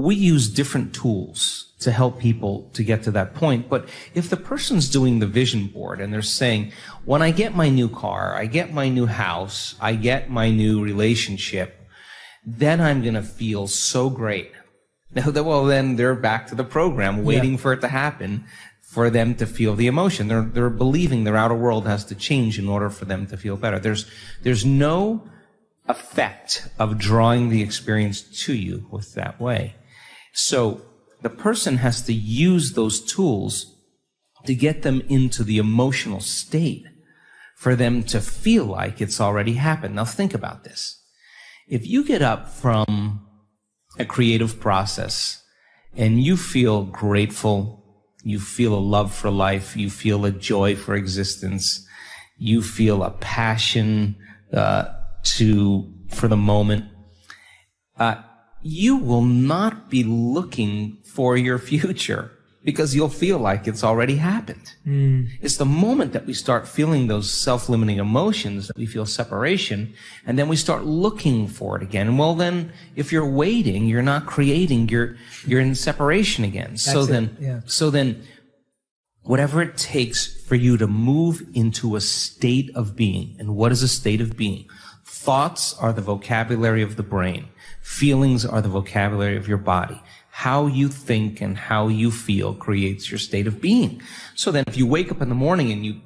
we use different tools to help people to get to that point. But if the person's doing the vision board and they're saying, when I get my new car, I get my new house, I get my new relationship, then I'm going to feel so great. Well, then they're back to the program, waiting for it to happen for them to feel the emotion. They're believing their outer world has to change in order for them to feel better. There's no effect of drawing the experience to you with that way. So the person has to use those tools to get them into the emotional state for them to feel like it's already happened. Now think about this. If you get up from a creative process and you feel grateful, you feel a love for life, you feel a joy for existence, you feel a passion for the moment, you will not be looking for your future because you'll feel like it's already happened. It's the moment that we start feeling those self-limiting emotions that we feel separation, and then we start looking for it again. Well, then, if you're waiting, you're not creating, you're in separation again. So then, whatever it takes for you to move into a state of being. And what is a state of being? Thoughts are the vocabulary of the brain. Feelings are the vocabulary of your body. How you think and how you feel creates your state of being. So then if you wake up in the morning and you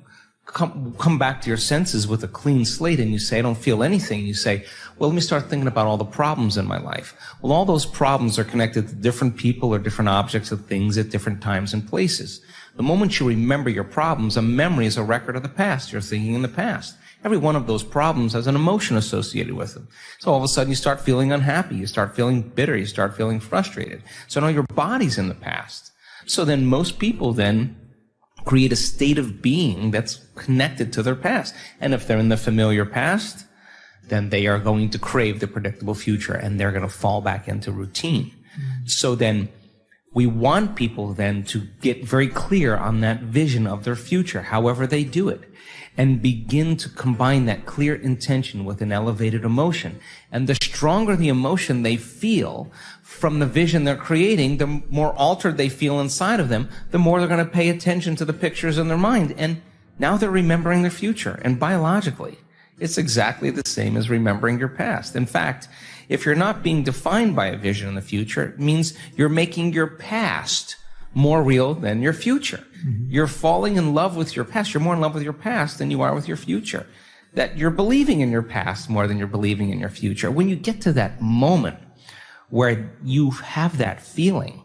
come back to your senses with a clean slate and you say, I don't feel anything, you say, well, let me start thinking about all the problems in my life. Well, all those problems are connected to different people or different objects or things at different times and places. The moment you remember your problems, a memory is a record of the past. You're thinking in the past. Every one of those problems has an emotion associated with them. So all of a sudden you start feeling unhappy, you start feeling bitter, you start feeling frustrated. So now your body's in the past. So then most people then create a state of being that's connected to their past. And if they're in the familiar past, then they are going to crave the predictable future and they're going to fall back into routine. So then we want people then to get very clear on that vision of their future, however they do it, and begin to combine that clear intention with an elevated emotion. And the stronger the emotion they feel from the vision they're creating, the more altered they feel inside of them, the more they're going to pay attention to the pictures in their mind. And now they're remembering their future. And biologically, it's exactly the same as remembering your past. In fact, if you're not being defined by a vision in the future, it means you're making your past more real than your future. You're falling in love with your past. You're more in love with your past than you are with your future. That you're believing in your past more than you're believing in your future. When you get to that moment where you have that feeling,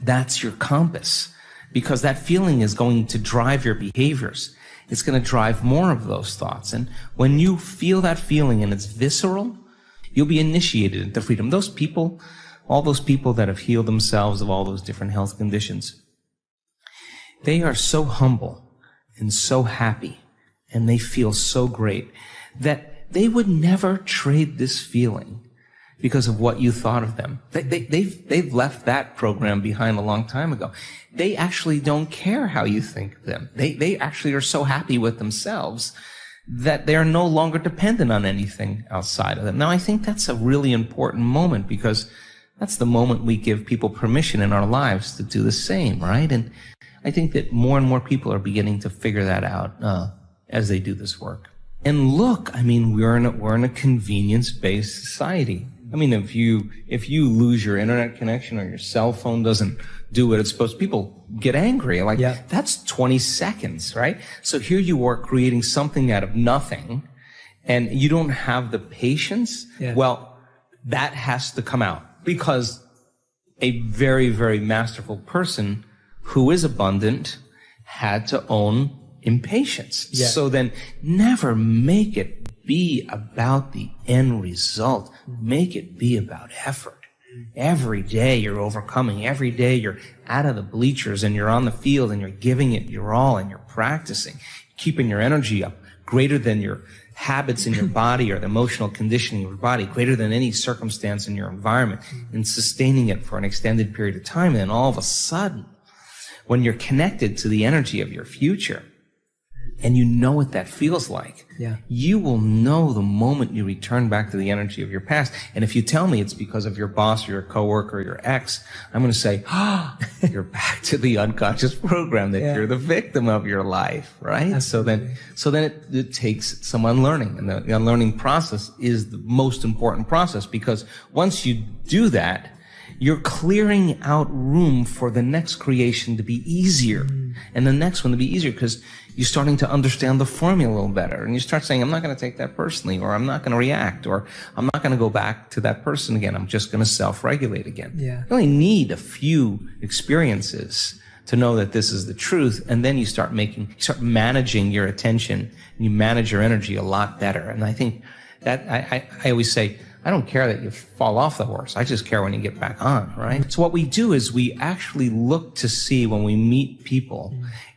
that's your compass. Because that feeling is going to drive your behaviors. It's going to drive more of those thoughts. And when you feel that feeling and it's visceral, you'll be initiated into freedom. Those people, all those people that have healed themselves of all those different health conditions, they are so humble and so happy and they feel so great that they would never trade this feeling because of what you thought of them. They've left that program behind a long time ago. They actually don't care how you think of them. They actually are so happy with themselves that they are no longer dependent on anything outside of them. Now, I think that's a really important moment because that's the moment we give people permission in our lives to do the same, right? And I think that more and more people are beginning to figure that out as they do this work. And look, I mean, we're in a convenience-based society. I mean, if you lose your internet connection or your cell phone doesn't do what it's supposed to, people get angry. Like, that's 20 seconds, right? So here you are creating something out of nothing, and you don't have the patience. Well, that has to come out because a very, very masterful person who is abundant had to own impatience. So then never make it be about the end result. Make it be about effort. Every day you're overcoming. Every day you're out of the bleachers and you're on the field and you're giving it your all and you're practicing, keeping your energy up greater than your habits in your body or the emotional conditioning of your body, greater than any circumstance in your environment, and sustaining it for an extended period of time. And then all of a sudden, when you're connected to the energy of your future, and you know what that feels like, you will know the moment you return back to the energy of your past. And if you tell me it's because of your boss or your coworker or your ex, I'm going to say, you're back to the unconscious program that you're the victim of your life, right? Absolutely. So then it takes some unlearning, and the unlearning process is the most important process, because once you do that, you're clearing out room for the next creation to be easier, and the next one to be easier, because you're starting to understand the formula a little better, and you start saying, I'm not going to take that personally, or I'm not going to react, or I'm not going to go back to that person again. I'm just going to self-regulate again. You only need a few experiences to know that this is the truth, and then you start managing your attention, and you manage your energy a lot better. And I think that I always say, I don't care that you fall off the horse. I just care when you get back on, right? So what we do is we actually look to see, when we meet people,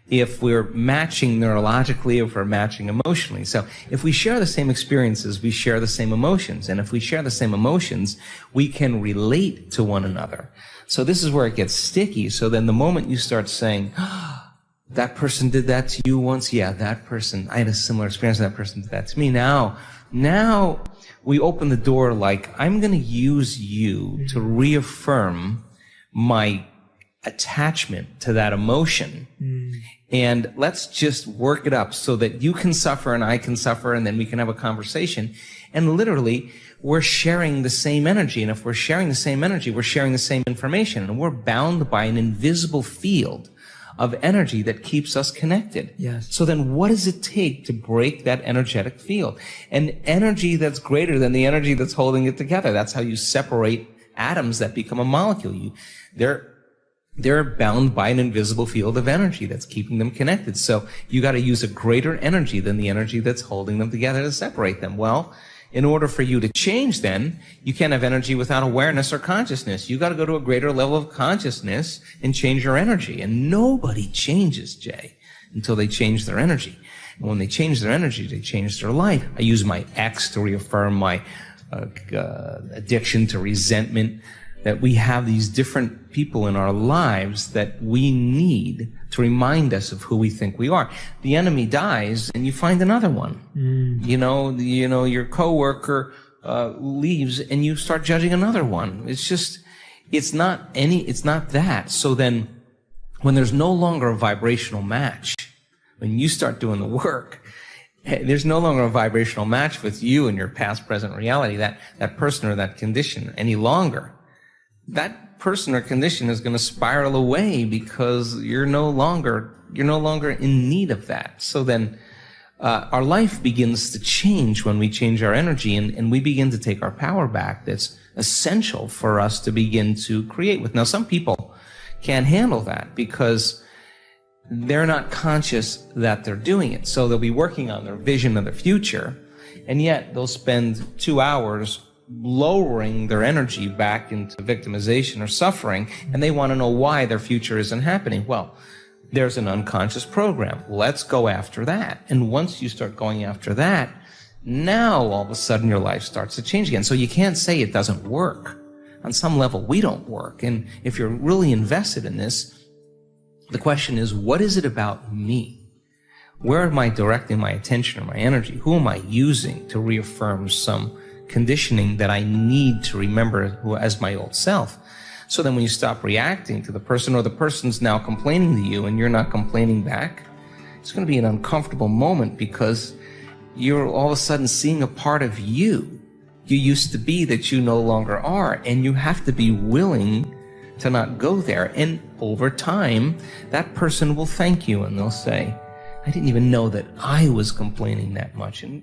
if we're matching neurologically, if we're matching emotionally. So if we share the same experiences, we share the same emotions. And if we share the same emotions, we can relate to one another. So this is where it gets sticky. So then the moment you start saying, that person did that to you once, yeah, that person, I had a similar experience, that person did that to me. Now we open the door, like, I'm going to use you to reaffirm my attachment to that emotion. And let's just work it up so that you can suffer and I can suffer, and then we can have a conversation. And literally, we're sharing the same energy. And if we're sharing the same energy, we're sharing the same information. And we're bound by an invisible field of energy that keeps us connected. So then what does it take to break that energetic field? An energy that's greater than the energy that's holding it together. That's how you separate atoms that become a molecule. They're bound by an invisible field of energy that's keeping them connected. So you got to use a greater energy than the energy that's holding them together to separate them. Well, in order for you to change, then, you can't have energy without awareness or consciousness. You got to go to a greater level of consciousness and change your energy. And nobody changes, Jay, until they change their energy. And when they change their energy, they change their life. I use my ex to reaffirm my addiction to resentment, that we have these different people in our lives that we need to remind us of who we think we are. The enemy dies and you find another one. You know, your coworker leaves and you start judging another one. It's not that. So then when there's no longer a vibrational match, when you start doing the work, there's no longer a vibrational match with you and your past, present reality, that person or that condition any longer. That person or condition is going to spiral away because you're no longer in need of that. So then our life begins to change when we change our energy, and we begin to take our power back. That's essential for us to begin to create with. Now, some people can't handle that because they're not conscious that they're doing it. So they'll be working on their vision of the future, and yet they'll spend 2 hours lowering their energy back into victimization or suffering, and they want to know why their future isn't happening. Well, there's an unconscious program. Let's go after that. And once you start going after that, now all of a sudden your life starts to change again. So you can't say it doesn't work. On some level, we don't work. And if you're really invested in this, the question is, what is it about me? Where am I directing my attention or my energy? Who am I using to reaffirm some conditioning that I need to remember as my old self? So then when you stop reacting to the person, or the person's now complaining to you and you're not complaining back, it's going to be an uncomfortable moment, because you're all of a sudden seeing a part of you used to be that you no longer are, and you have to be willing to not go there. And over time, that person will thank you and they'll say, I didn't even know that I was complaining that much. And